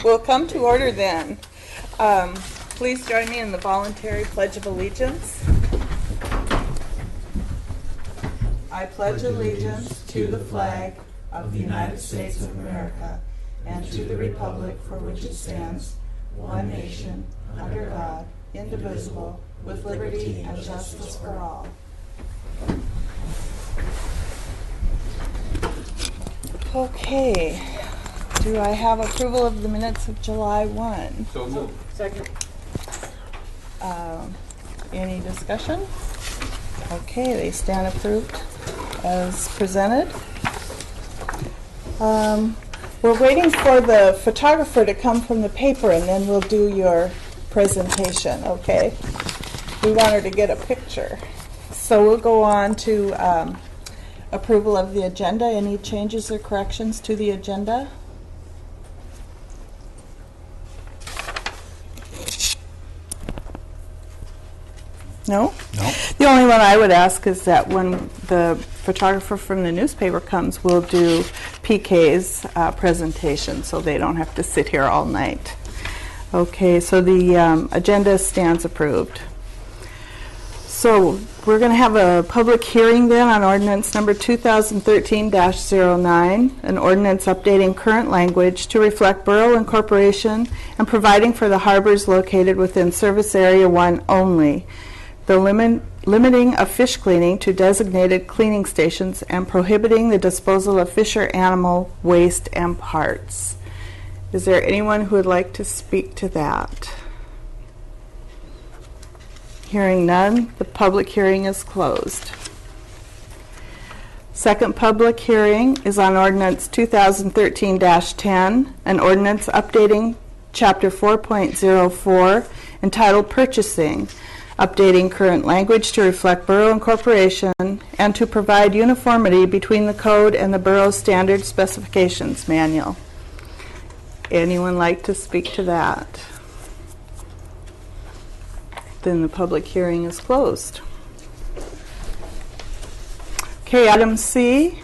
We'll come to order then. Please join me in the voluntary Pledge of Allegiance. I pledge allegiance to the flag of the United States of America and to the republic for which it stands, one nation, under God, indivisible, with liberty and justice for all. Okay. Do I have approval of the minutes of July 1? So moved. Second. Any discussion? Okay, they stand approved as presented. We're waiting for the photographer to come from the paper and then we'll do your presentation, okay? We want her to get a picture. So we'll go on to approval of the agenda. Any changes or corrections to the agenda? No? No. The only one I would ask is that when the photographer from the newspaper comes, we'll do PK's presentation so they don't have to sit here all night. Okay, so the agenda stands approved. So we're going to have a public hearing then on ordinance number 2013-09, an ordinance updating current language to reflect borough incorporation and providing for the harbors located within Service Area 1 only, the limiting of fish cleaning to designated cleaning stations, and prohibiting the disposal of fish or animal waste and parts. Is there anyone who would like to speak to that? Hearing none, the public hearing is closed. Second public hearing is on ordinance 2013-10, an ordinance updating chapter 4.04 entitled Purchasing, updating current language to reflect borough incorporation and to provide uniformity between the code and the borough standard specifications manual. Anyone like to speak to that? Then the public hearing is closed. Okay, item C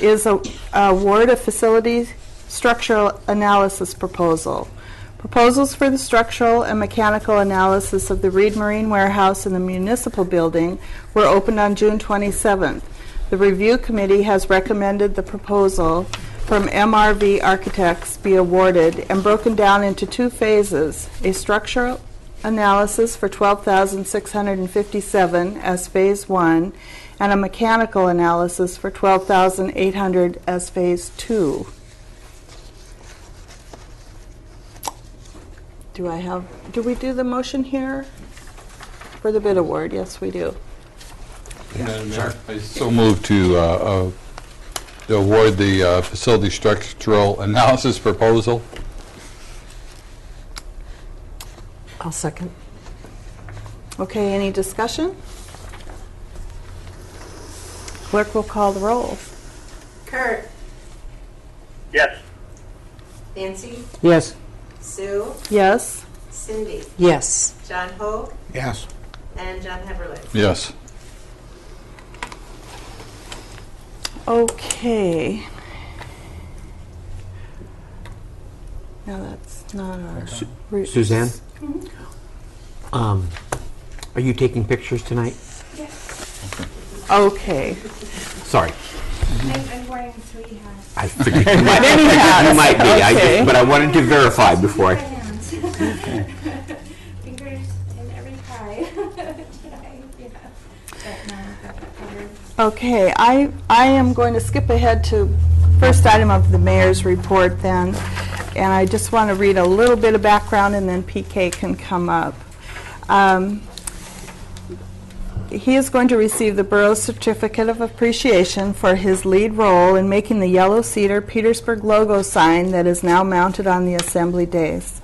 is a award of facility structural analysis proposal. Proposals for the structural and mechanical analysis of the Reed Marine Warehouse and the municipal building were opened on June 27th. The review committee has recommended the proposal from MRV Architects be awarded and broken down into two phases: a structural analysis for $12,657 as phase 1 and a mechanical analysis for $12,800 as phase 2. Do we do the motion here for the bid award? Yes, we do. Madam Mayor, I so move to award the facility structural analysis proposal. I'll second. Okay, any discussion? Clerk will call the roll. Kurt. Yes. Nancy. Yes. Sue. Yes. Cindy. Yes. John Hogue. Yes. And John Heberle. Yes. Okay. Now that's not our... Suzanne? Are you taking pictures tonight? Okay. Sorry. I'm wearing 3 hats. I figured you might, Many hats. you might be, Okay. but I wanted to verify before I... Fingers in every pie. Okay, I am going to skip ahead to first item of the mayor's report then, and I just want to read a little bit of background and then PK can come up. He is going to receive the Borough's Certificate of Appreciation for his lead role in making the yellow cedar Petersburg logo sign that is now mounted on the assembly days.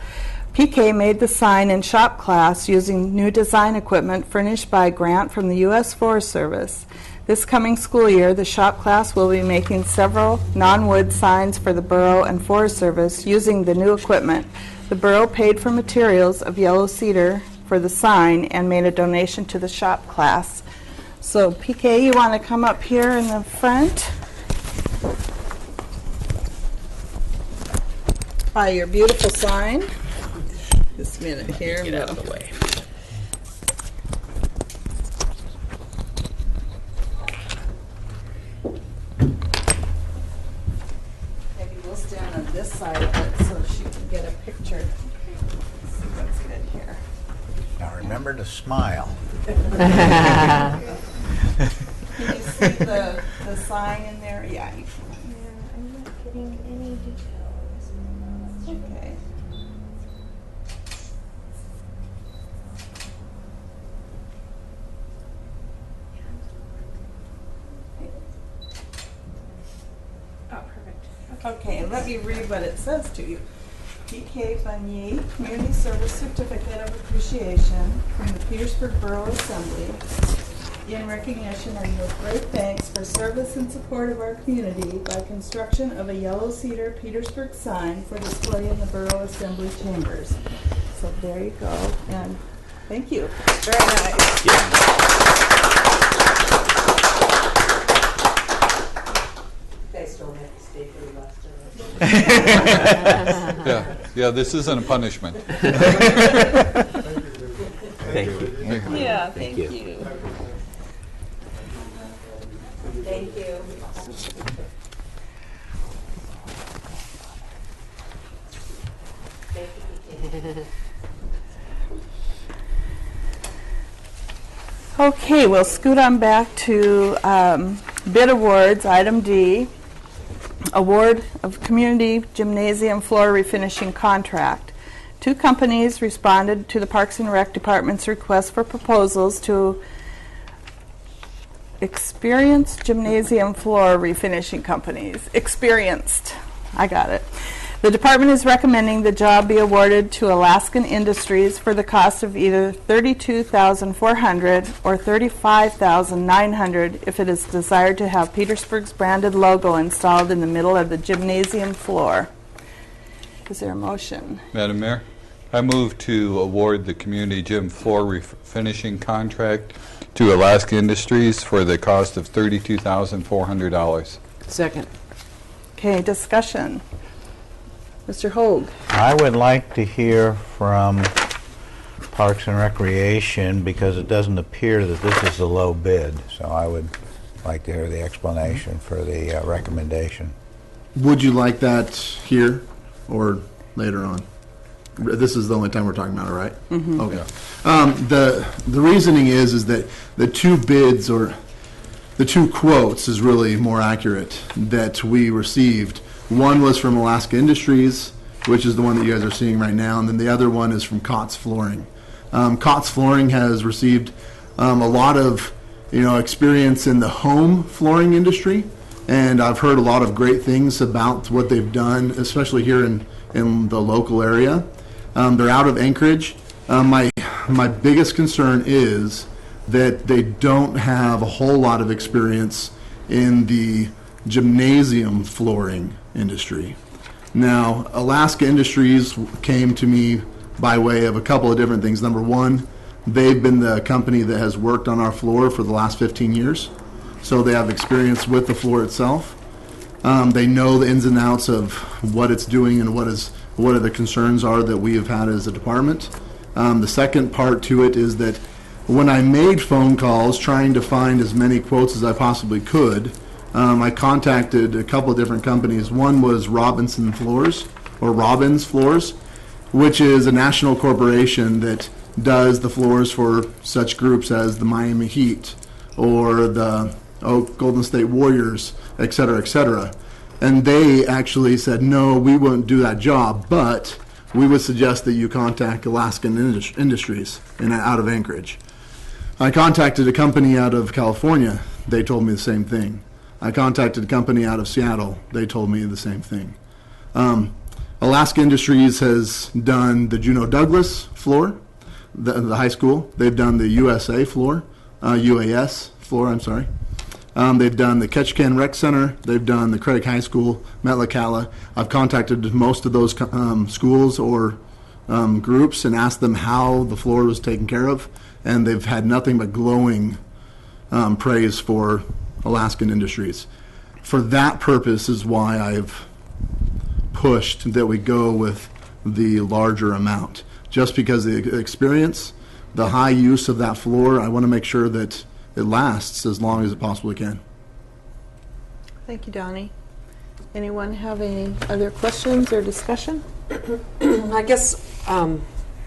PK made the sign in shop class using new design equipment furnished by a grant from the U.S. Forest Service. This coming school year, the shop class will be making several non-wood signs for the Borough and Forest Service using the new equipment. The Borough paid for materials of yellow cedar for the sign and made a donation to the shop class. So PK, you want to come up here in the front? by your beautiful sign. Just a minute here. Get out of the way. Maybe we'll stand on this side of it so she can get a picture. Let's see what's good here. Now remember to smile. Can you see the sign in there? Yeah. Yeah, I'm not getting any details. Okay. Oh, perfect. Okay, and let me read what it says to you. P.K. Bunye, Community Service Certificate of Appreciation from the Petersburg Borough Assembly. In recognition of your great thanks for service and support of our community by construction of a yellow cedar Petersburg sign for display in the Borough Assembly chambers. So there you go, and thank you. Very nice. You guys don't have to stay for the rest of it. Yeah, this isn't a punishment. Thank you. Yeah, Thank you. Thank you. Okay, we'll scoot on back to bid awards, item D. Award of Community Gymnasium Floor Refinishing Contract. Two companies responded to the Parks and Rec Department's request for proposals to experienced gymnasium floor refinishing companies. Experienced. I got it. The department is recommending the job be awarded to Alaskan Industries for the cost of either $32,400 or $35,900 if it is desired to have Petersburg's branded logo installed in the middle of the gymnasium floor. Is there a motion? Madam Mayor, I move to award the community gym floor refinishing contract to Alaska Industries for the cost of $32,400. Second. Okay, discussion. Mr. Hoag. I would like to hear from Parks and Recreation because it doesn't appear that this is a low bid. So I would like to hear the explanation for the recommendation. Would you like that here or later on? This is the only time we're talking about it, right? Mm-hmm. Okay. The reasoning is that the two bids or the two quotes is really more accurate that we received. One was from Alaska Industries, which is the one that you guys are seeing right now, and then the other one is from Cots Flooring. Cots Flooring has received a lot of experience in the home flooring industry, and I've heard a lot of great things about what they've done, especially here in the local area. They're out of Anchorage. My biggest concern is that they don't have a whole lot of experience in the gymnasium flooring industry. Now, Alaska Industries came to me by way of a couple of different things. Number one, they've been the company that has worked on our floor for the last 15 years, so they have experience with the floor itself. They know the ins and outs of what it's doing and what are the concerns are that we have had as a department. The second part to it is that when I made phone calls trying to find as many quotes as I possibly could, I contacted a couple of different companies. One was Robinson Floors, or Robbins Floors, which is a national corporation that does the floors for such groups as the Miami Heat or the Golden State Warriors, et cetera, et cetera. And they actually said, no, we wouldn't do that job, but we would suggest that you contact Alaskan Industries out of Anchorage. I contacted a company out of California. They told me the same thing. I contacted a company out of Seattle. They told me the same thing. Alaska Industries has done the Juneau Douglas floor, the high school. They've done the USA floor, UAS floor, I'm sorry. They've done the Ketchikan Rec Center. They've done the Craig High School, Metlakatla. I've contacted most of those schools or groups and asked them how the floor was taken care of, and they've had nothing but glowing praise for Alaskan Industries. For that purpose is why I've pushed that we go with the larger amount. Just because of the experience, the high use of that floor, I want to make sure that it lasts as long as it possibly can. Thank you, Donnie. Anyone have any other questions or discussion? I guess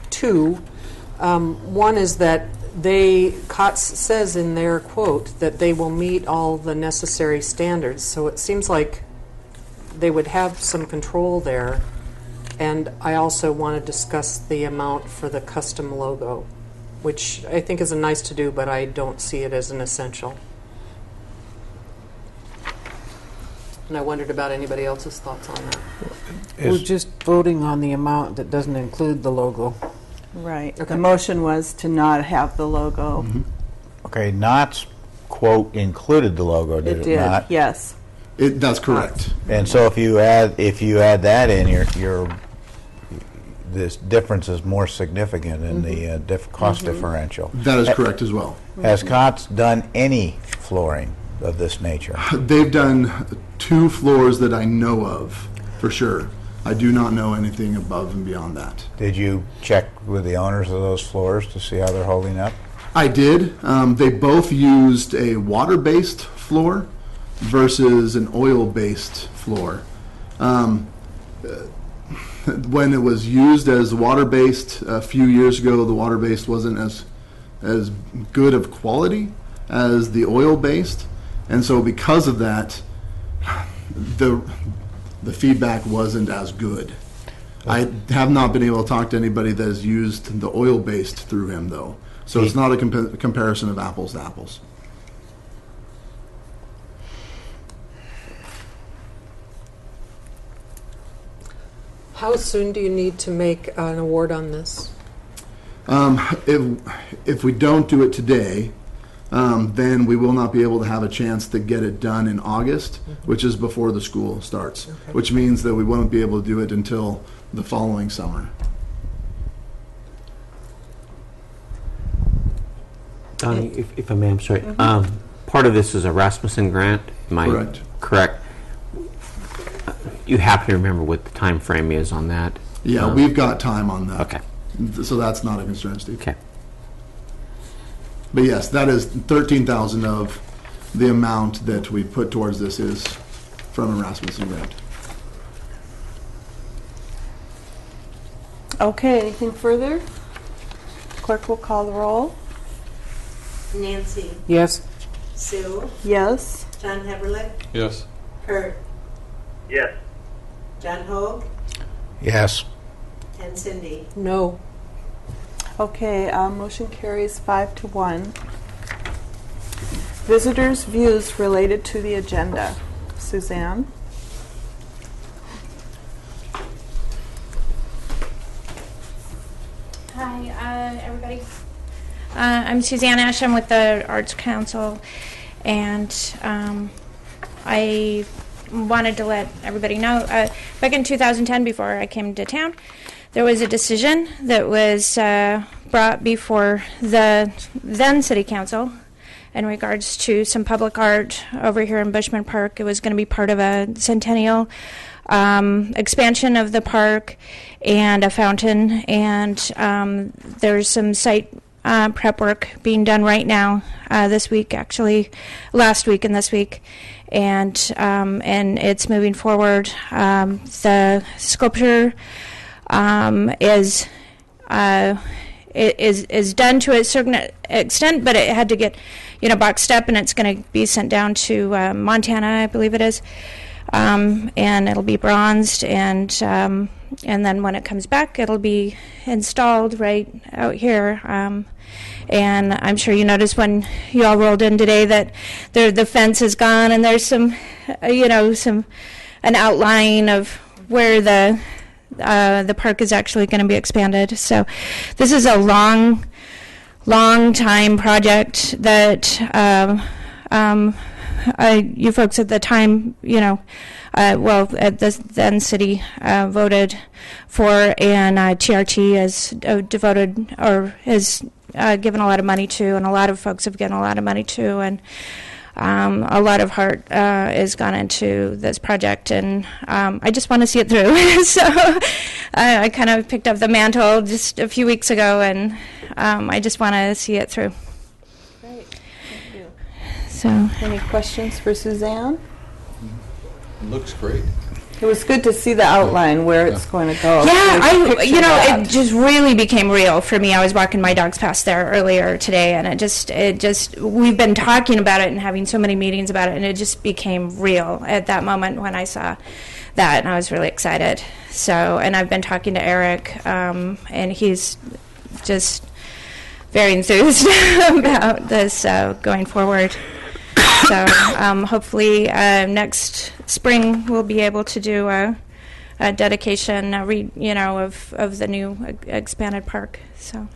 two. One is that COTS says in their quote that they will meet all the necessary standards. So it seems like they would have some control there. And I also want to discuss the amount for the custom logo, which I think is a nice to do, but I don't see it as an essential. And I wondered about anybody else's thoughts on that. We're just voting on the amount that doesn't include the logo. Right. Okay. The motion was to not have the logo. Okay, Knott's quote included the logo, did It it did, not? yes. That's correct. And so if you add that in, this difference is more significant in the cost differential. That is correct as well. Has COTS done any flooring of this nature? They've done 2 floors that I know of, for sure. I do not know anything above and beyond that. Did you check with the owners of those floors to see how they're holding up? I did. They both used a water-based floor versus an oil-based floor. When it was used as water-based a few years ago, the water-based wasn't as good of quality as the oil-based, and so because of that, the feedback wasn't as good. I have not been able to talk to anybody that has used the oil-based through him, though. So it's not a comparison of apples to apples. How soon do you need to make an award on this? If we don't do it today, then we will not be able to have a chance to get it done in August, which is before the school starts, which means that we won't be able to do it until the following summer. Donnie, if I may, I'm sorry. Part of this is a Rasmussen grant. Am I Correct. correct? You happen to remember what the time frame is on that? Yeah, we've got time on that. Okay. So that's not a concern, Steve. Okay. But yes, that is 13,000 of the amount that we put towards this is from a Rasmussen grant. Okay, anything further? Clerk will call the roll. Nancy, Yes. Sue, Yes. John Heberlick, Yes. Kurt, Yes. John Hogue, Yes. and Cindy. No. Okay, motion carries 5-1. Visitors' views related to the agenda. Suzanne? Hi, everybody. I'm Suzanne Ash. I'm with the Arts Council, and I wanted to let everybody know, back in 2010, before I came to town, there was a decision that was brought before the then City Council in regards to some public art over here in Bushman Park. It was going to be part of a centennial expansion of the park and a fountain, and there's some site prep work being done right now, this week, actually, last week and this week, and it's moving forward. The sculpture is done to a certain extent, but it had to get, boxed up, and it's going to be sent down to Montana, I believe it is, and it'll be bronzed, and then when it comes back, it'll be installed right out here. And I'm sure you noticed when you all rolled in today that the fence is gone, and there's some, an outline of where the park is actually going to be expanded. So this is a long time project that you folks at the time, at the then city voted for, and TRT has devoted or has given a lot of money to, and a lot of folks have given a lot of money to, and a lot of heart has gone into this project, and I just want to see it through. So I kind of picked up the mantle just a few weeks ago, and I just want to see it through. Great, thank you. So Any questions for Suzanne? Looks great. It was good to see the outline where it's going to go. yeah, Like, picture that. it just really became real for me. I was walking my dogs past there earlier today, and it just, we've been talking about it and having so many meetings about it, and it just became real at that moment when I saw that, and I was really excited. So, and I've been talking to Eric, and he's just very enthused about this going forward. So hopefully next spring we'll be able to do a dedication, of the new expanded park. So.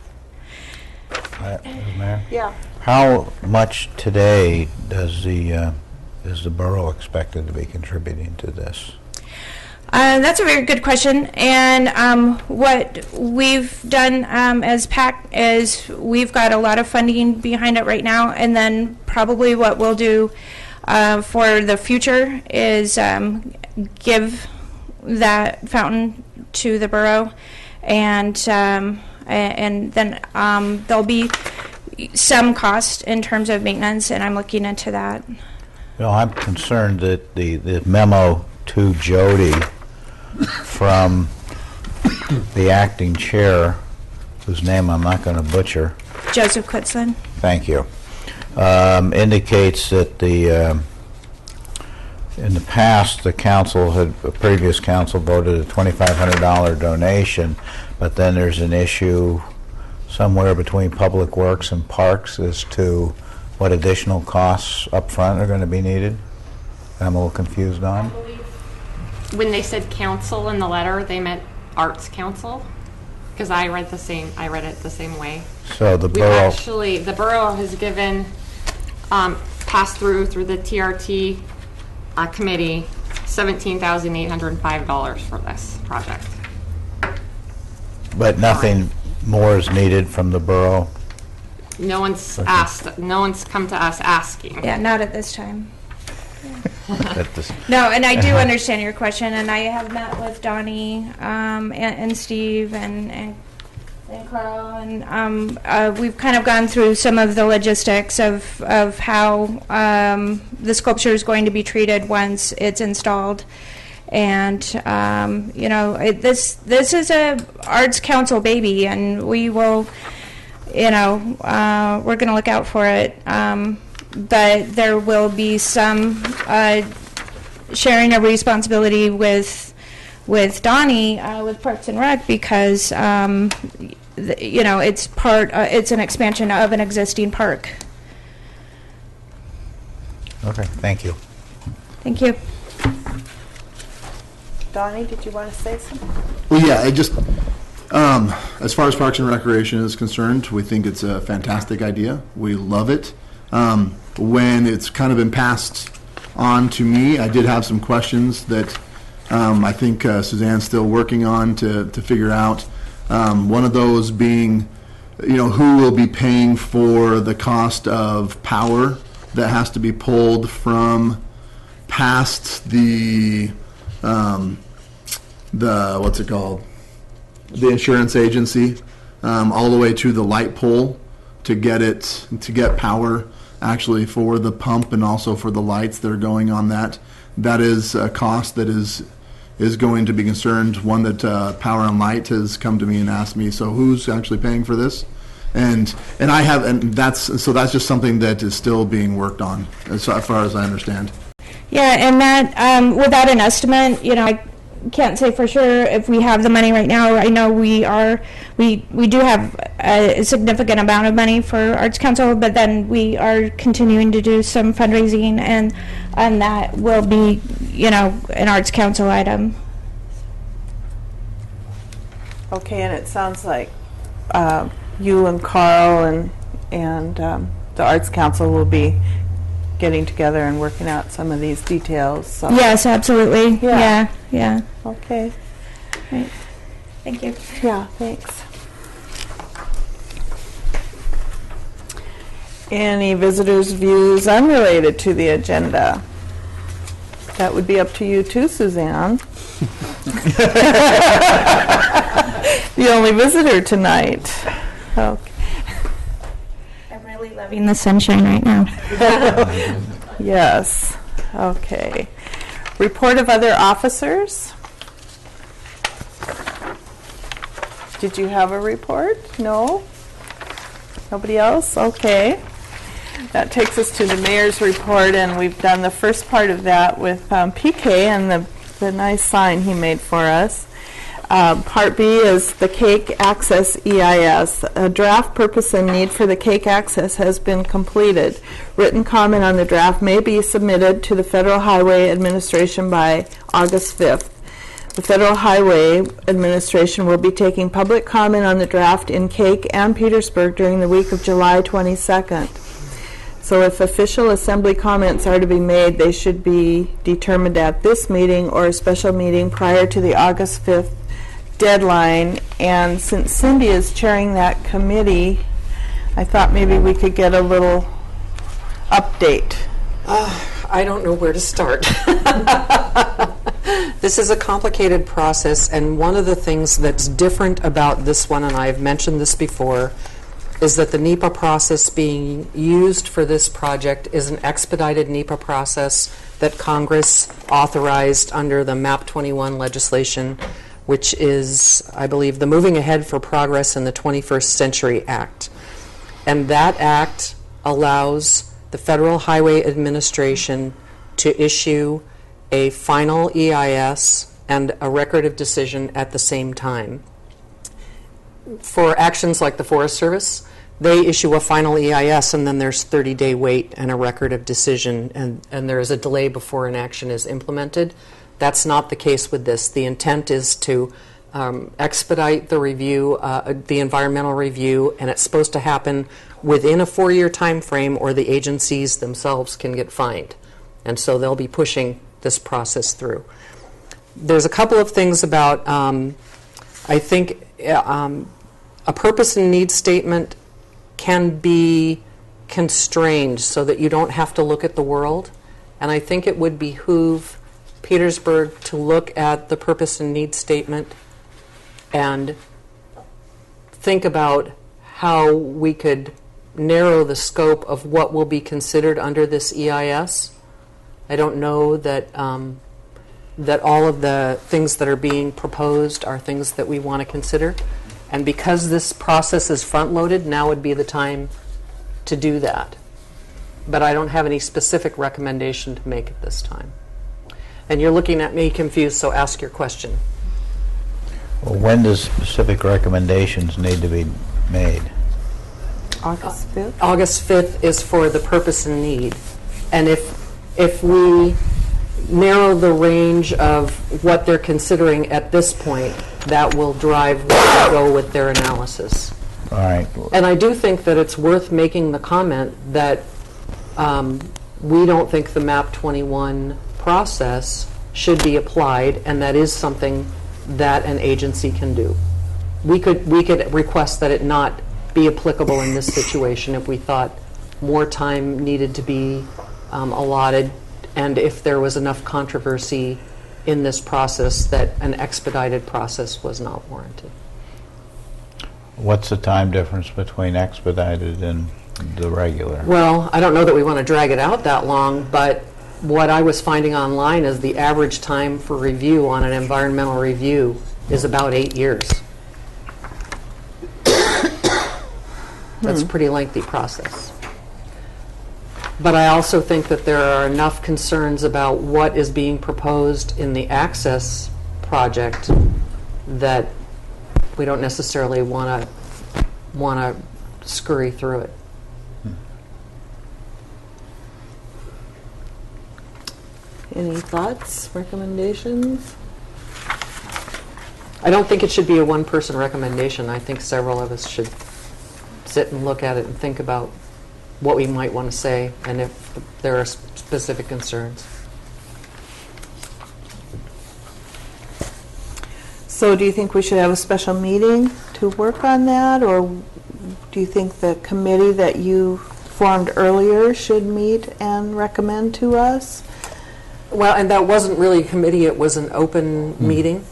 Mayor? Yeah. How much today is the borough expected to be contributing to this? That's a very good question. And what we've done as PAC is we've got a lot of funding behind it right now. And then probably what we'll do for the future is give that fountain to the borough. And then there'll be some cost in terms of maintenance, and I'm looking into that. I'm concerned that the memo to Jody from the acting chair, whose name I'm not going to butcher. Joseph Quitzlin. Thank you. Indicates that in the past, the previous council voted a $2,500 donation, but then there's an issue somewhere between Public Works and Parks as to what additional costs up front are going to be needed. I'm a little confused on. When they said council in the letter, they meant Arts Council, because I read it the same way. So the borough, The borough has given, passed through the TRT committee, $17,805 for this project. but nothing more is needed from the borough. No one's asked. No one's come to us asking. Yeah, not at this time. At this- No, and I do understand your question, and I have met with Donnie and Steve and Carl, and we've kind of gone through some of the logistics of how the sculpture is going to be treated once it's installed. And this is a Arts Council baby, and we will, we're going to look out for it. But there will be some sharing of responsibility with Donnie with Parks and Rec, because it's it's an expansion of an existing park. Okay, thank you. Thank you. Donnie, did you want to say something? Well, yeah, as far as Parks and Recreation is concerned, we think it's a fantastic idea. We love it. When it's kind of been passed on to me, I did have some questions that I think Suzanne's still working on to figure out. One of those being, who will be paying for the cost of power that has to be pulled from past the what's it called? The insurance agency, all the way to the light pole to get power actually for the pump and also for the lights that are going on that. That is a cost that is going to be concerned. One that Power and Light has come to me and asked me, so who's actually paying for this? And that's just something that is still being worked on as far as I understand. Yeah, and that without an estimate, I can't say for sure if we have the money right now. I know we do have a significant amount of money for Arts Council, but then we are continuing to do some fundraising, and that will be an Arts Council item. Okay, and it sounds like you and Carl and the Arts Council will be getting together and working out some of these details. So. Yes, absolutely. Yeah. Yeah. Okay. Right. Thank you. Yeah, thanks. Any visitors' views unrelated to the agenda? That would be up to you too, Suzanne. The only visitor tonight. Okay. I'm really loving the sunshine right now. Yes. Okay. Report of other officers. Did you have a report? No? Nobody else? Okay. That takes us to the mayor's report, and we've done the first part of that with PK and the nice sign he made for us. Part B is the Cake Access EIS. A draft purpose and need for the Cake Access has been completed. Written comment on the draft may be submitted to the Federal Highway Administration by August 5th. The Federal Highway Administration will be taking public comment on the draft in Cake and Petersburg during the week of July 22nd. So if official assembly comments are to be made, they should be determined at this meeting or a special meeting prior to the August 5th deadline. And since Cindy is chairing that committee, I thought maybe we could get a little update. I don't know where to start. This is a complicated process, and one of the things that's different about this one, and I've mentioned this before, is that the NEPA process being used for this project is an expedited NEPA process that Congress authorized under the MAP 21 legislation, which is, I believe, the Moving Ahead for Progress in the 21st Century Act. And that act allows the Federal Highway Administration to issue a final EIS and a record of decision at the same time. For actions like the Forest Service, they issue a final EIS and then there's 30-day wait and a record of decision, and there is a delay before an action is implemented. That's not the case with this. The intent is to expedite the review, the environmental review, and it's supposed to happen within a 4-year time frame or the agencies themselves can get fined. And so they'll be pushing this process through. There's a couple of things about, I think, a purpose and need statement can be constrained so that you don't have to look at the world. And I think it would behoove Petersburg to look at the purpose and need statement and think about how we could narrow the scope of what will be considered under this EIS. I don't know that that all of the things that are being proposed are things that we want to consider. And because this process is front-loaded, now would be the time to do that. But I don't have any specific recommendation to make at this time. And you're looking at me confused, so ask your question. Well, when does specific recommendations need to be made? August 5th? August 5th is for the purpose and need. And if we narrow the range of what they're considering at this point, that will drive where they go with their analysis. All right. And I do think that it's worth making the comment that we don't think the MAP 21 process should be applied, and that is something that an agency can do. We could request that it not be applicable in this situation if we thought more time needed to be allotted, and if there was enough controversy in this process that an expedited process was not warranted. What's the time difference between expedited and the regular? Well, I don't know that we want to drag it out that long, but what I was finding online is the average time for review on an environmental review is about 8 years. That's a pretty lengthy process. But I also think that there are enough concerns about what is being proposed in the access project that we don't necessarily want to scurry through it. Any thoughts, recommendations? I don't think it should be a one-person recommendation. I think several of us should sit and look at it and think about what we might want to say and if there are specific concerns. So do you think we should have a special meeting to work on that, or do you think the committee that you formed earlier should meet and recommend to us. Well, and that wasn't really a committee, it was an open meeting.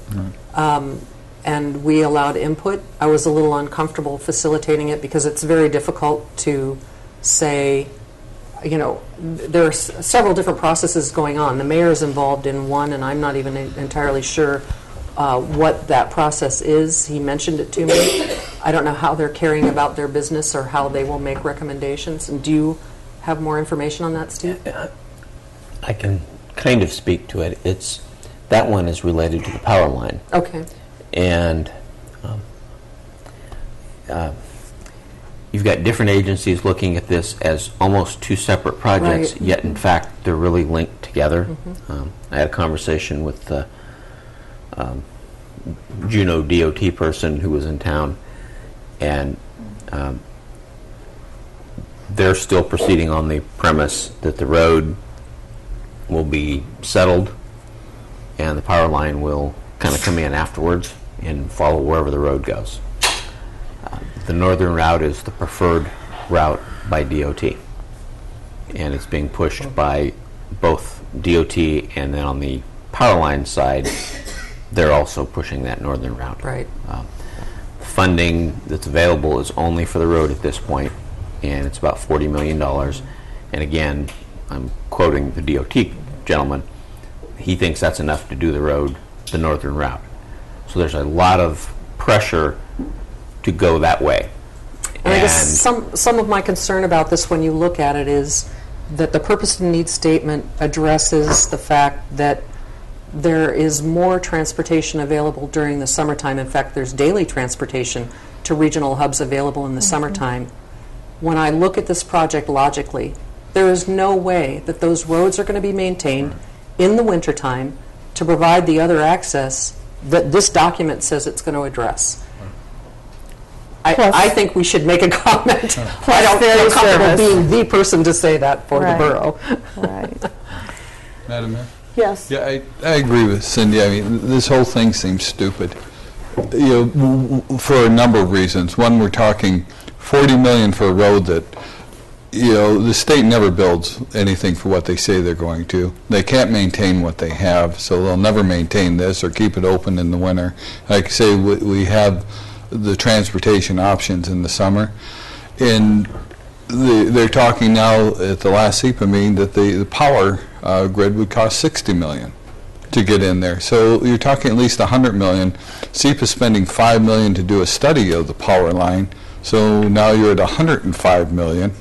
And we allowed input. I was a little uncomfortable facilitating it because it's very difficult to say, you know, there are several different processes going on. The mayor's involved in one, and I'm not even entirely sure what that process is. He mentioned it to me. I don't know how they're carrying about their business or how they will make recommendations. And do you have more information on that, Steve? I can kind of speak to it. That one is related to the power line. Okay. And you've got different agencies looking at this as almost two separate projects, Right. yet in fact they're really linked together. I had a conversation with the Juneau DOT person who was in town, and they're still proceeding on the premise that the road will be settled and the power line will kind of come in afterwards and follow wherever the road goes. The northern route is the preferred route by DOT, and it's being pushed by both DOT, and then on the power line side, they're also pushing that northern route. Right. Funding that's available is only for the road at this point, and it's about $40 million. And again, I'm quoting the DOT gentleman, he thinks that's enough to do the road, the northern route. So there's a lot of pressure to go that way. And I guess some of my concern about this when you look at it is that the purpose and need statement addresses the fact that there is more transportation available during the summertime. In fact, there's daily transportation to regional hubs available in the summertime. When I look at this project logically, there is no way that those roads are going to be maintained in the wintertime to provide the other access that this document says it's going to address. I think we should make a comment. I don't feel comfortable being the person to say that for the borough. Right. Madam Mayor? Yes. Yeah, I agree with Cindy. I mean, this whole thing seems stupid, you know, for a number of reasons. One, we're talking $40 million for a road that, you know, the state never builds anything for what they say they're going to. They can't maintain what they have, so they'll never maintain this or keep it open in the winter. Like I say, we have the transportation options in the summer, and they're talking now at the last SEPA meeting that the power grid would cost $60 million to get in there. So you're talking at least $100 million. SEPA's spending $5 million to do a study of the power line, so now you're at $105 million.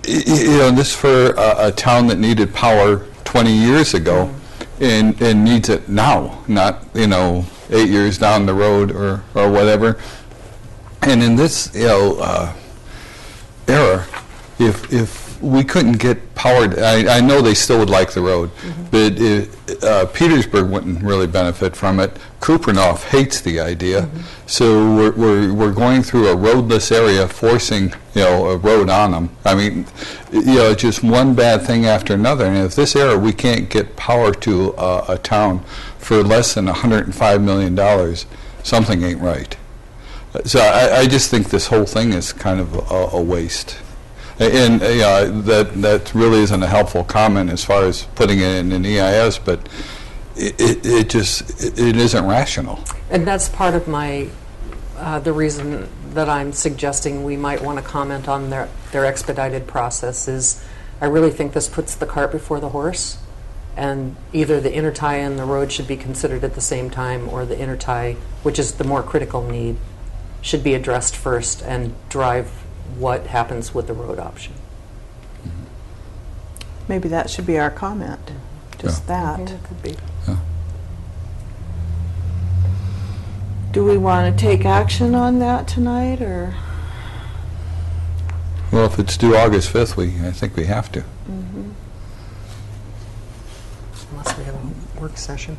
You know, this for a town that needed power 20 years ago and needs it now, not, you know, 8 years down the road or whatever. And in this, you know, era, if we couldn't get powered, I know they still would like the road, but Petersburg wouldn't really benefit from it. Kupreanof hates the idea, so we're going through a roadless area, forcing, you know, a road on them. I mean, you know, just one bad thing after another. And if this era we can't get power to a town for less than $105 million, something ain't right. So I just think this whole thing is kind of a waste. And that really isn't a helpful comment as far as putting it in an EIS, but it just isn't rational. And that's part of my the reason that I'm suggesting we might want to comment on their expedited process is I really think this puts the cart before the horse, and either the intertie and the road should be considered at the same time, or the intertie, which is the more critical need, should be addressed first and drive what happens with the road option. Maybe that should be our comment. Just that. It could be. Do we want to take action on that tonight, or? Well, if it's due August 5th, I think we have to. Unless we have a work session.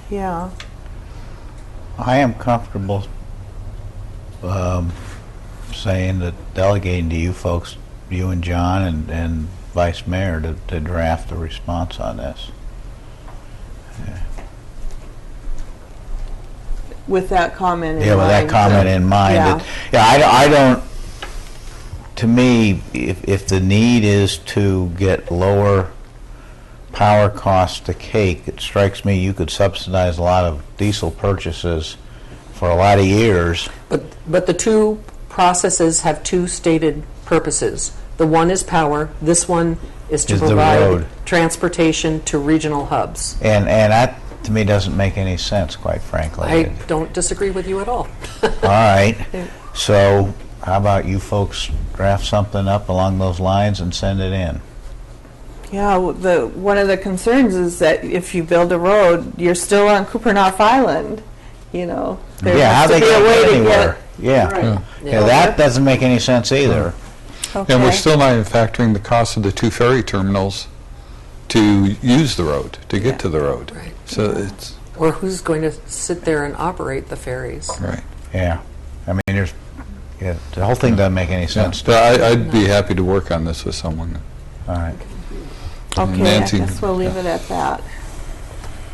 Yeah. I am comfortable saying that delegating to you folks, you and John and Vice Mayor, to draft a response on this. With that comment in mind. Yeah, with that comment in mind. Yeah. I don't. to me, if the need is to get lower power costs to Cake, it strikes me you could subsidize a lot of diesel purchases for a lot of years. But the two processes have two stated purposes. The one is power. This one is to Is the provide road. transportation to regional hubs. And that, to me, doesn't make any sense, quite frankly. I don't disagree with you at all. All right. So how about you folks draft something up along those lines and send it in? Yeah, one of the concerns is that if you build a road, you're still on Kupernoff Island, you know. There Yeah, how has they to be a get way to anywhere? get. Yeah. Right. Yeah, that doesn't make any sense either. And we're Okay. still not even factoring the cost of the 2 ferry terminals to use the road, to get to the road. Right. So it's, Or who's going to sit there and operate the ferries? right. Yeah. I mean, the whole thing doesn't make any Yeah. sense. So I'd be happy to work on this with someone. All right. Okay, I Nancy- guess we'll leave it at that.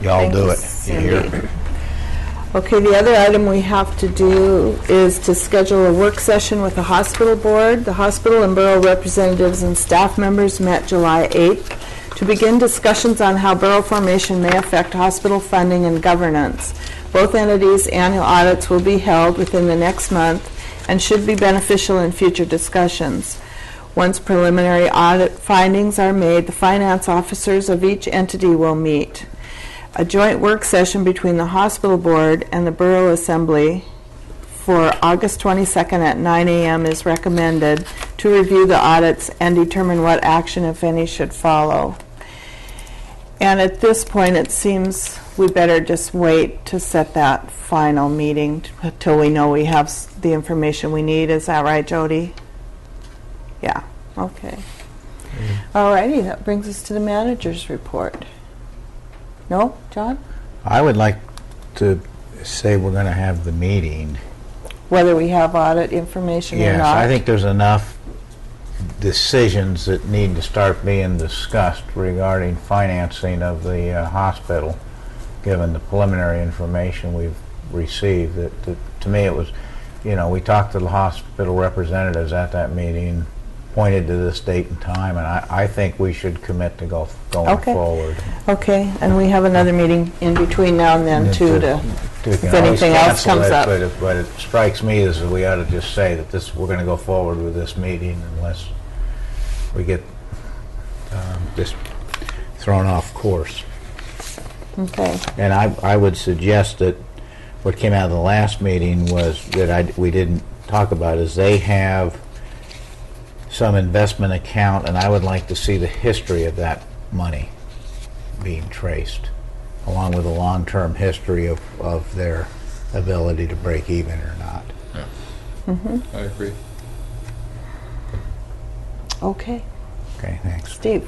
Y'all Thank do you, it. You hear? Cindy. Okay, the other item we have to do is to schedule a work session with the hospital board. The hospital and borough representatives and staff members met July 8th to begin discussions on how borough formation may affect hospital funding and governance. Both entities' annual audits will be held within the next month and should be beneficial in future discussions. Once preliminary audit findings are made, the finance officers of each entity will meet. A joint work session between the hospital board and the borough assembly for August 22nd at 9 a.m. is recommended to review the audits and determine what action, if any, should follow. And at this point, it seems we better just wait to set that final meeting until we know we have the information we need. Is that right, Jody? Yeah, okay. All righty, that brings us to the manager's report. No, John? I would like to say we're going to have the meeting. Whether we have audit information or Yes, not? I think there's enough decisions that need to start being discussed regarding financing of the hospital, given the preliminary information we've received. That to me, it was, we talked to the hospital representatives at that meeting, pointed to this date and time, and I think we should commit to going Okay. forward. Okay, and we have another meeting in between now and then, too, to We can if always anything else cancel comes it, up. But it strikes me as we ought to just say that we're going to go forward with this meeting unless we get just thrown off course. Okay. And I would suggest that what came out of the last meeting was that we didn't talk about is they have some investment account, and I would like to see the history of that money being traced, along with a long-term history of their ability to break even or not. I agree. Okay. Okay, thanks. Steve?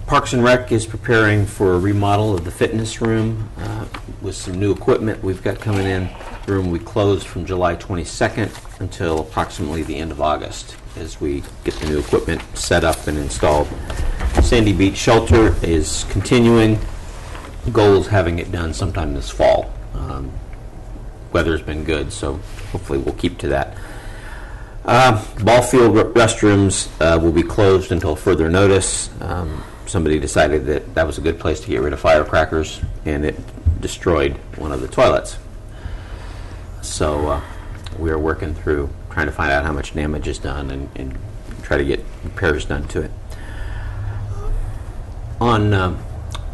Parks and Rec is preparing for a remodel of the fitness room with some new equipment we've got coming in. The room we closed from July 22nd until approximately the end of August as we get the new equipment set up and installed. Sandy Beach Shelter is continuing. The goal is having it done sometime this fall. Weather's been good, so hopefully we'll keep to that. Ball field restrooms will be closed until further notice. Somebody decided that was a good place to get rid of firecrackers, and it destroyed one of the toilets. So we are working through trying to find out how much damage is done and try to get repairs done to it. On the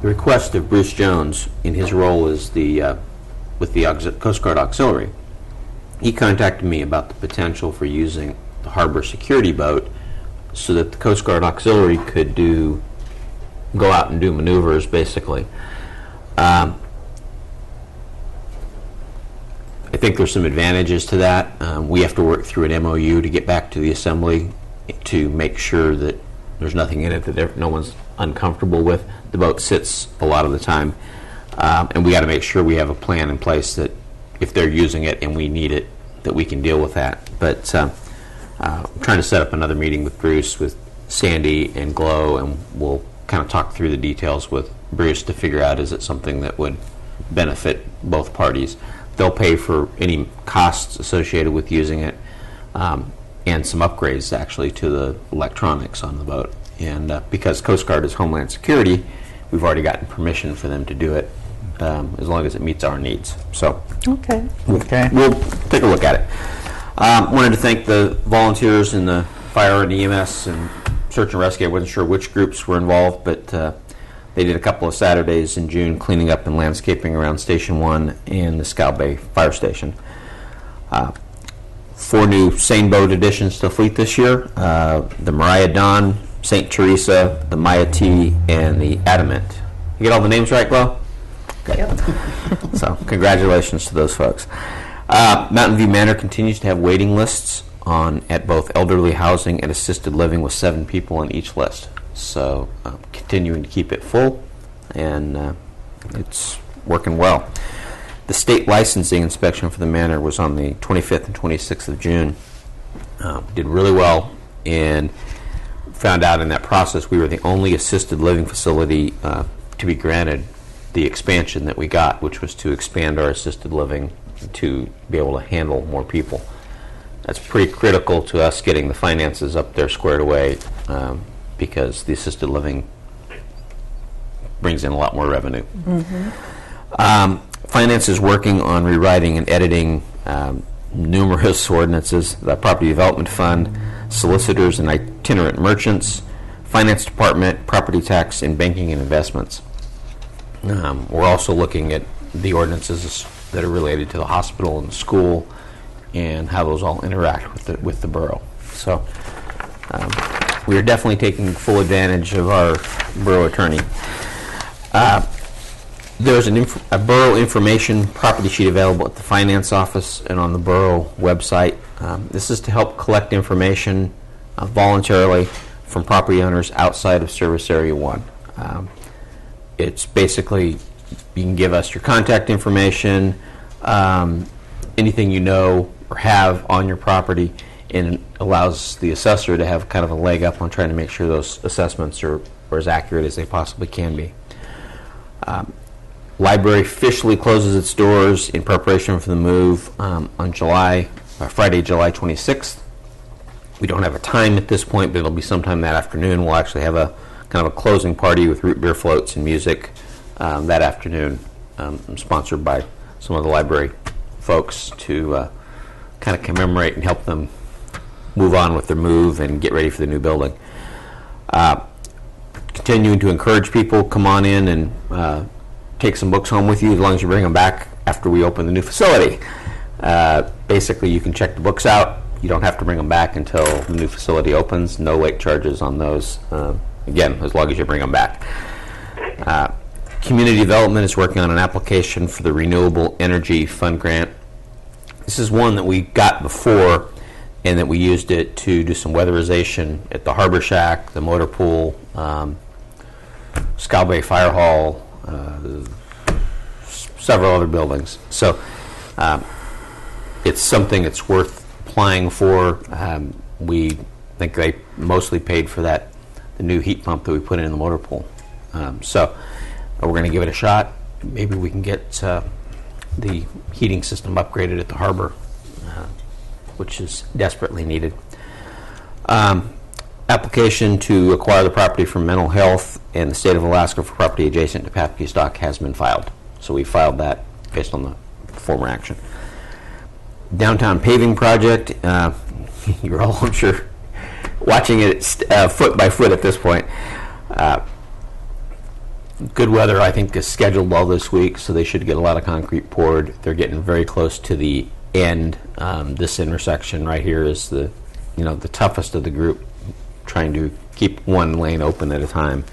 request of Bruce Jones, in his role as with the Coast Guard Auxiliary, he contacted me about the potential for using the harbor security boat so that the Coast Guard Auxiliary could go out and do maneuvers, basically. I think there's some advantages to that. We have to work through an MOU to get back to the Assembly to make sure that there's nothing in it that no one's uncomfortable with. The boat sits a lot of the time, and we got to make sure we have a plan in place that if they're using it and we need it, that we can deal with that. But I'm trying to set up another meeting with Bruce, with Sandy and Glow, and we'll kind of talk through the details with Bruce to figure out is it something that would benefit both parties. They'll pay for any costs associated with using it. and some upgrades actually to the electronics on the boat. And because Coast Guard is Homeland Security, we've already gotten permission for them to do it as long as it meets our needs. So Okay. Okay. we'll take a look at it. Wanted to thank the volunteers in the fire and EMS and search and rescue. I wasn't sure which groups were involved, but they did a couple of Saturdays in June cleaning up and landscaping around Station 1 and the Scow Bay Fire Station. 4 new Seine boat additions to the fleet this year. The Mariah Dawn, St. Teresa, the Maya T, and the Adamant. You get all the names right, Glo? Good. So congratulations to those folks. Mountain View Manor continues to have waiting lists at both elderly housing and assisted living with 7 people on each list. So continuing to keep it full, and it's working well. The state licensing inspection for the manor was on the 25th and 26th of June. Did really well, and found out in that process we were the only assisted living facility to be granted the expansion that we got, which was to expand our assisted living to be able to handle more people. That's pretty critical to us getting the finances up there squared away, because the assisted living brings in a lot more revenue. Finance is working on rewriting and editing numerous ordinances, the Property Development Fund, solicitors and itinerant merchants, Finance Department, property tax, and banking and investments. We're also looking at the ordinances that are related to the hospital and the school and how those all interact with the borough. So we are definitely taking full advantage of our borough attorney. There's a borough information property sheet available at the finance office and on the borough website. This is to help collect information voluntarily from property owners outside of Service Area 1. It's basically, you can give us your contact information, anything you know or have on your property, and it allows the assessor to have kind of a leg up on trying to make sure those assessments are as accurate as they possibly can be. Library officially closes its doors in preparation for the move on Friday, July 26th. We don't have a time at this point, but it'll be sometime that afternoon. We'll actually have a kind of a closing party with root beer floats and music that afternoon, sponsored by some of the library folks to kind of commemorate and help them move on with their move and get ready for the new building. Continuing to encourage people, come on in and take some books home with you as long as you bring them back after we open the new facility. Basically, you can check the books out. You don't have to bring them back until the new facility opens. No late charges on those. Again, as long as you bring them back. Community Development is working on an application for the Renewable Energy Fund Grant. This is one that we got before, and that we used it to do some weatherization at the Harbor Shack, the motor pool, Scow Bay Fire Hall, several other buildings. So it's something that's worth applying for. We think they mostly paid for the new heat pump that we put in the motor pool. So we're going to give it a shot. Maybe we can get the heating system upgraded at the harbor, which is desperately needed. Application to acquire the property from Mental Health and the state of Alaska for property adjacent to Pappy's Dock has been filed. So we filed that based on the former action. Downtown paving project, you're all, I'm sure, watching it foot by foot at this point. Good weather, I think, is scheduled all this week, so they should get a lot of concrete poured. They're getting very close to the end. This intersection right here is the toughest of the group, trying to keep one lane open at a time.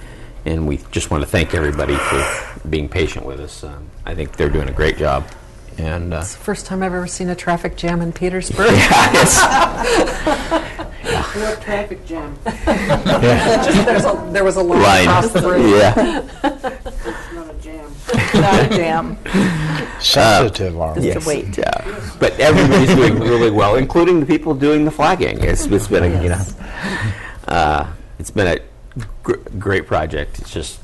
And we just want to thank everybody for being patient with us. I think they're doing a great job. And It's the first time I've ever seen a traffic jam in Petersburg. What traffic jam? There was a line line. across the bridge. Yeah. It's not a jam. Not a jam. Sensitive, aren't we? Just to wait. Yeah. But everybody's doing really well, including the people doing the flagging. It's been it's been a great project. It's just,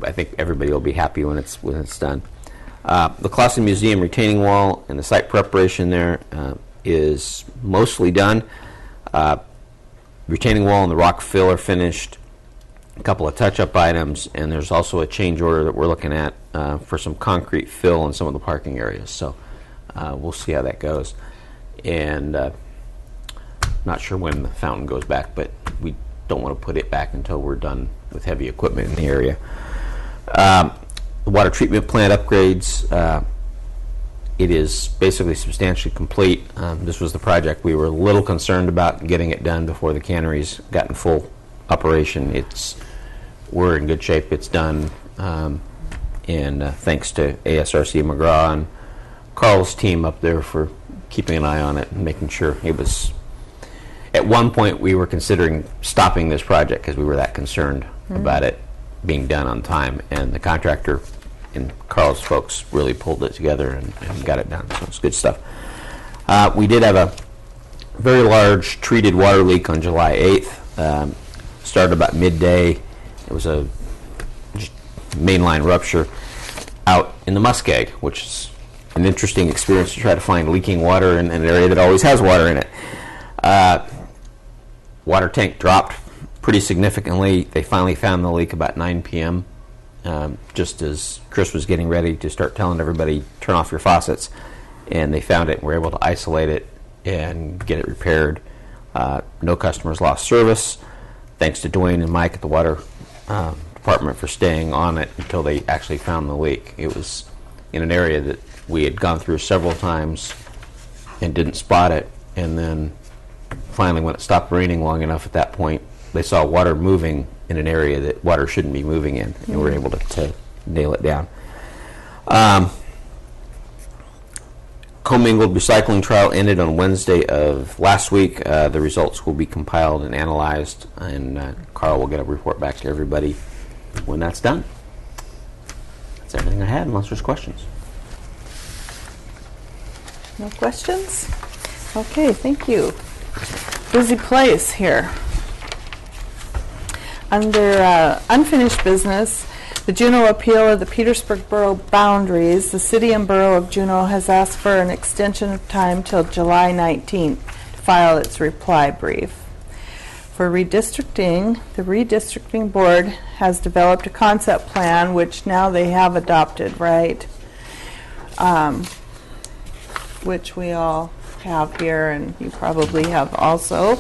I think everybody will be happy when it's done. The Clausen Museum retaining wall and the site preparation there is mostly done. Retaining wall and the rock fill are finished. A couple of touch-up items, and there's also a change order that we're looking at for some concrete fill in some of the parking areas. So we'll see how that goes. And not sure when the fountain goes back, but we don't want to put it back until we're done with heavy equipment in the area. The water treatment plant upgrades, it is basically substantially complete. This was the project we were a little concerned about getting it done before the canneries got in full operation. We're in good shape. It's done, and thanks to ASRC McGraw and Carl's team up there for keeping an eye on it and making sure it was. At one point, we were considering stopping this project because we were that concerned about it being done on time, and the contractor and Carl's folks really pulled it together and got it done. So it's good stuff. We did have a very large treated water leak on July 8th. Started about midday. It was a mainline rupture out in the muskeg, which is an interesting experience to try to find leaking water in an area that always has water in it. Water tank dropped pretty significantly. They finally found the leak about 9 p.m., just as Chris was getting ready to start telling everybody, turn off your faucets. And they found it and were able to isolate it and get it repaired. No customers lost service. Thanks to Dwayne and Mike at the water department for staying on it until they actually found the leak. It was in an area that we had gone through several times and didn't spot it. And then finally, when it stopped raining long enough at that point, they saw water moving in an area that water shouldn't be moving in, and were able to nail it down. Commingled recycling trial ended on Wednesday of last week. The results will be compiled and analyzed, and Carl will get a report back to everybody when that's done. That's everything I had, unless there's questions. No questions? Okay, thank you. Busy place here. Under unfinished business, the Juneau appeal of the Petersburg Borough boundaries, the City and Borough of Juneau has asked for an extension of time till July 19th to file its reply brief. For redistricting, the redistricting board has developed a concept plan, which now they have adopted, right? Which we all have here, and you probably have also.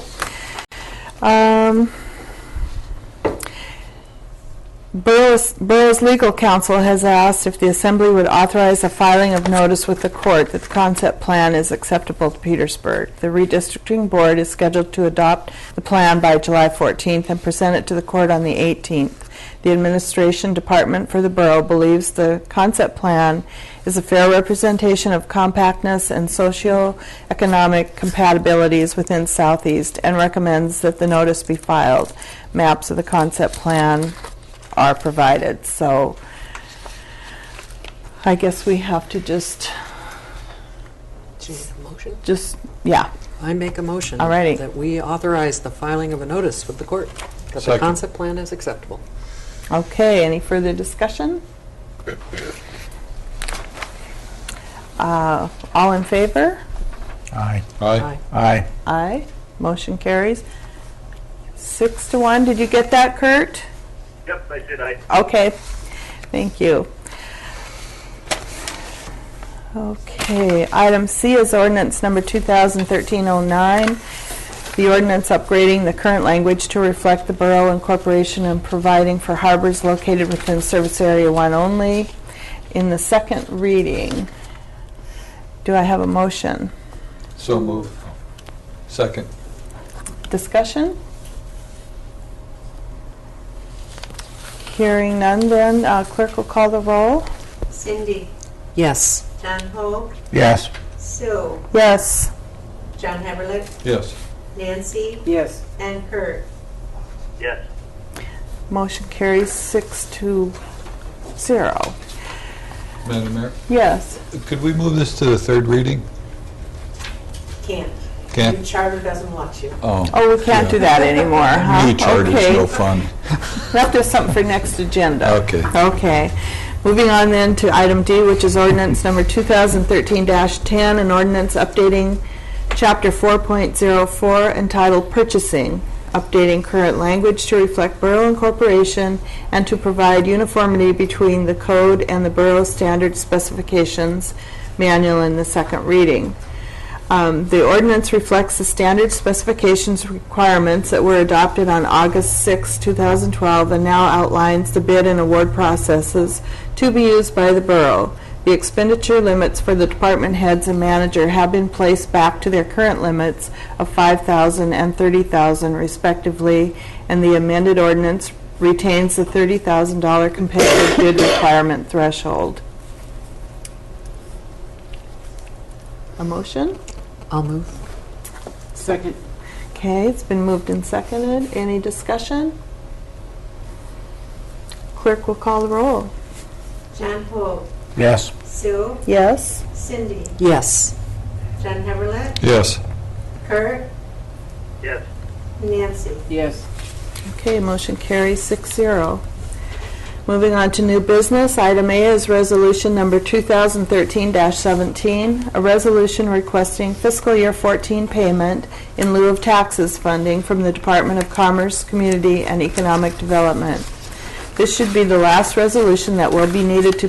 Borough's legal counsel has asked if the Assembly would authorize a filing of notice with the court that the concept plan is acceptable to Petersburg. The redistricting board is scheduled to adopt the plan by July 14th and present it to the court on the 18th. The administration department for the borough believes the concept plan is a fair representation of compactness and socio-economic compatibilities within Southeast and recommends that the notice be filed. Maps of the concept plan are provided. So I guess we have to just, Do you need a motion? yeah. I make a motion Alrighty. that we authorize the filing of a notice with the court that the Second. concept plan is acceptable. Okay, any further discussion? All in favor? Aye. Aye. Aye. Aye. Motion carries 6-1. Did you get that, Kurt? Yep, I did. Okay, thank you. Okay, item C is ordinance number 2013-09. The ordinance upgrading the current language to reflect the borough incorporation and providing for harbors located within Service Area 1 only. In the second reading, do I have a motion? So moved. Second. Discussion? Hearing none, then clerk will call the roll. Cindy, Yes. John Hogue, Yes. Sue, Yes. John Heberlich, Yes. Nancy, Yes. and Kurt. Yes. Motion carries 6-0. Madam Mayor, Yes. could we move this to the third reading? Can't. Can't? Your charter doesn't want you. Oh. Oh, we can't do that anymore, huh? New charter's Okay. no fun. We'll have to have something for next agenda. Okay. Okay. Moving on then to item D, which is ordinance number 2013-10, an ordinance updating Chapter 4.04 entitled Purchasing, updating current language to reflect borough incorporation and to provide uniformity between the code and the borough standard specifications manual in the second reading. The ordinance reflects the standard specifications requirements that were adopted on August 6, 2012, and now outlines the bid and award processes to be used by the borough. The expenditure limits for the department heads and manager have been placed back to their current limits of $5,000 and $30,000 respectively, and the amended ordinance retains the $30,000 competitive bid requirement threshold. A motion? I'll move. Second. Okay, it's been moved and seconded. Any discussion? Clerk will call the roll. John Hope, Yes. Sue, Yes? Cindy, Yes. John Heberlet, Yes. Kurt, Yes. Nancy. Yes. Okay, motion carries 6-0. Moving on to new business, item A is resolution number 2013-17, a resolution requesting fiscal year 14 payment in lieu of taxes funding from the Department of Commerce, Community, and Economic Development. This should be the last resolution that will be needed to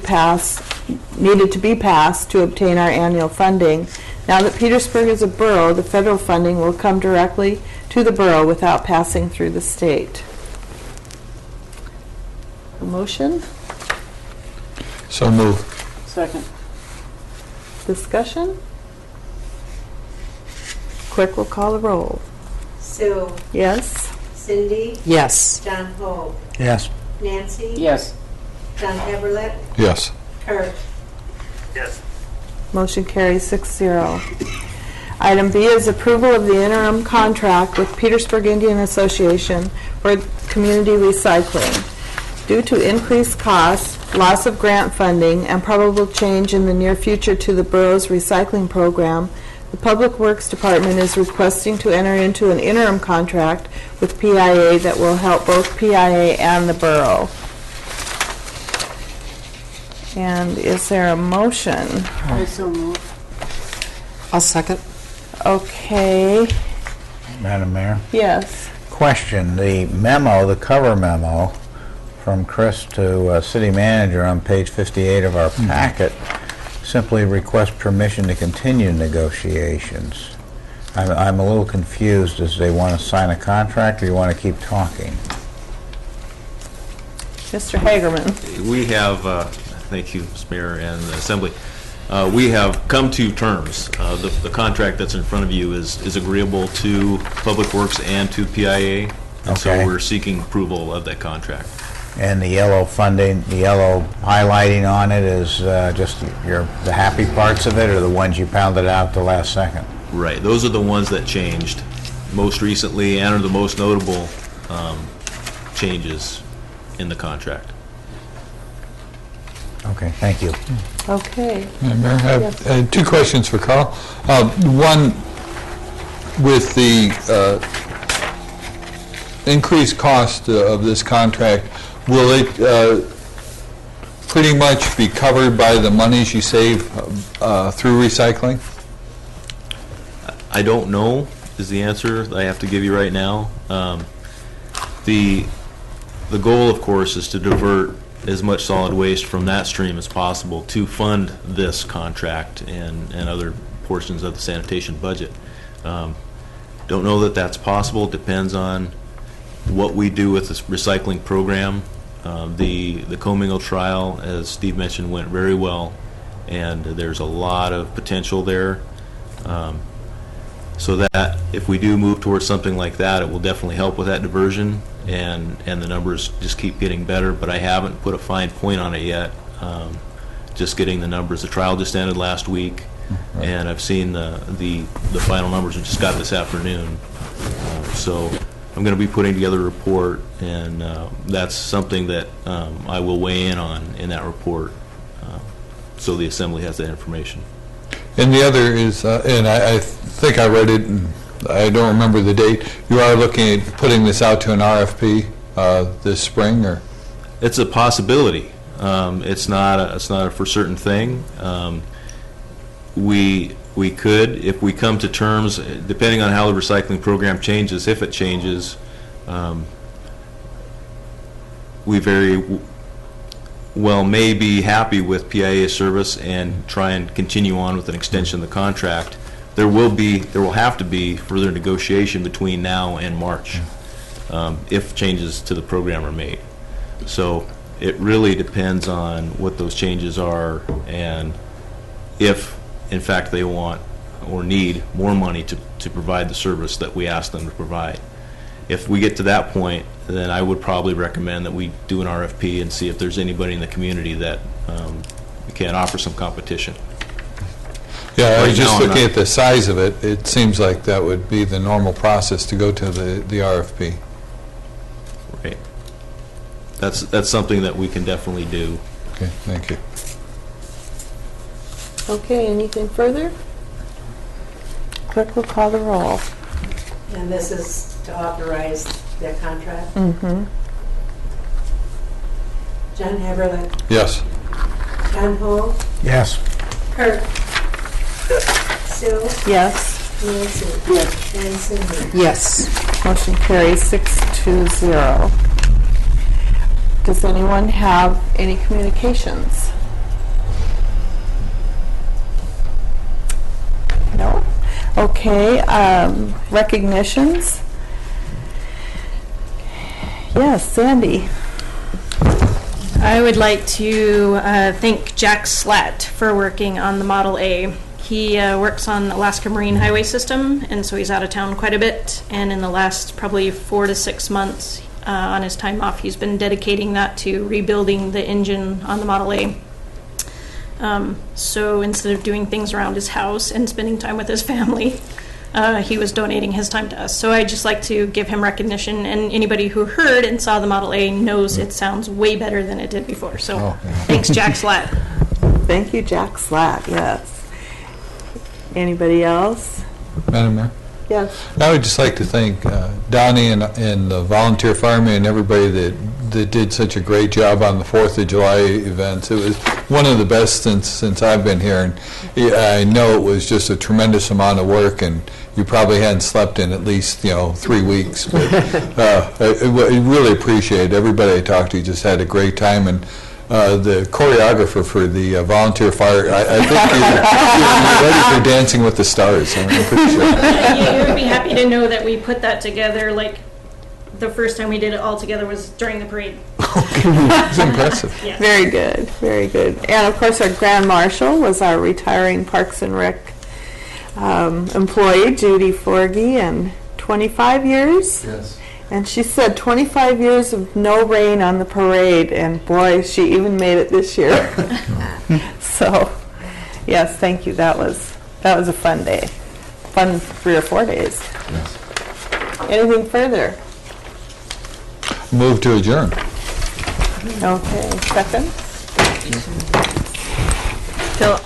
be passed to obtain our annual funding. Now that Petersburg is a borough, the federal funding will come directly to the borough without passing through the state. A motion? So move. Second. Discussion? Clerk will call the roll. Sue, Yes? Cindy, Yes. John Hope, Yes. Nancy, Yes. John Heberlet, Yes. Kurt. Yes. Motion carries 6-0. Item B is approval of the interim contract with Petersburg Indian Association for community recycling. Due to increased costs, loss of grant funding, and probable change in the near future to the borough's recycling program, the Public Works Department is requesting to enter into an interim contract with PIA that will help both PIA and the borough. And is there a motion? I so move. I'll second. Okay, Madam Mayor. yes. Question, the memo, the cover memo from Chris to city manager on page 58 of our packet simply requests permission to continue negotiations. I'm a little confused. Does they want to sign a contract or you want to keep talking? Mr. Hagerman. We have, thank you, Mr. Mayor and the Assembly, we have come to terms. The contract that's in front of you is agreeable to Public Works and to PIA, and so Okay. we're seeking approval of that contract. And the yellow funding, the yellow highlighting on it is just the happy parts of it or the ones you pounded out the last second? Right, those are the ones that changed most recently and are the most notable changes in the contract. Okay, thank you. Okay. Madam Mayor, I have Yes. two questions for Carl. One, with the increased cost of this contract, will it pretty much be covered by the monies you save through recycling? I don't know is the answer that I have to give you right now. The goal, of course, is to divert as much solid waste from that stream as possible to fund this contract and other portions of the sanitation budget. Don't know that that's possible. Depends on what we do with this recycling program. The Comingo trial, as Steve mentioned, went very well, and there's a lot of potential there. So that if we do move towards something like that, it will definitely help with that diversion, and the numbers just keep getting better. But I haven't put a fine point on it yet. Just getting the numbers. The trial just ended last week, and I've seen the final numbers we just got this afternoon. So I'm going to be putting together a report, and that's something that I will weigh in on in that report, so the Assembly has that information. And the other is, and I think I read it, and I don't remember the date, you are looking at putting this out to an RFP this spring, or? It's a possibility. It's not a for certain thing. We We could, if we come to terms, depending on how the recycling program changes, if it changes, we very well may be happy with PIA service and try and continue on with an extension of the contract. There will have to be further negotiation between now and March if changes to the program are made. So it really depends on what those changes are and if, in fact, they want or need more money to provide the service that we ask them to provide. If we get to that point, then I would probably recommend that we do an RFP and see if there's anybody in the community that can offer some competition. Yeah, I Right was just now, I'm looking not- at the size of it. It seems like that would be the normal process to go to the RFP. Right. That's something that we can definitely do. Okay, thank you. Okay, anything further? Clerk will call the roll. And this is to authorize the contract. Mm-hmm. John Haberlet, Yes. John Hall, Yes. Kurt, Sue, Yes. Nancy. Yes. And Cindy. Yes. Motion carries 6-0. Does anyone have any communications? No? Okay, recognitions? Yes, Sandy. I would like to thank Jack Slatt for working on the Model A. He works on Alaska Marine Highway System, and so he's out of town quite a bit. And in the last probably 4 to 6 months on his time off, he's been dedicating that to rebuilding the engine on the Model A. So instead of doing things around his house and spending time with his family, he was donating his time to us. So I'd just like to give him recognition, and anybody who heard and saw the Model A knows it sounds way better than it did before. So thanks, Jack Slatt. Thank you, Jack Slatt, yes. Anybody else? Madam Mayor? Yes. I would just like to thank Donnie and the volunteer firemen and everybody that did such a great job on the 4th of July events. It was one of the best since I've been here, and I know it was just a tremendous amount of work, and you probably hadn't slept in at least 3 weeks. But I really appreciate it. Everybody I talked to just had a great time, and the choreographer for the volunteer fire, I think you're ready for Dancing with the Stars. I'm pretty sure. You would be happy to know that we put that together, like, the first time we did it all together was during the parade. It's impressive. Yeah. Very good, very good. And of course, our Grand Marshal was our retiring Parks and Rec employee, Judy Forgy, and 25 years. Yes. And she said 25 years of no rain on the parade, and boy, she even made it this year. So, yes, thank you. That was a fun day. Fun 3 or 4 days. Yes. Anything further? Move to adjourn. Okay, second? Till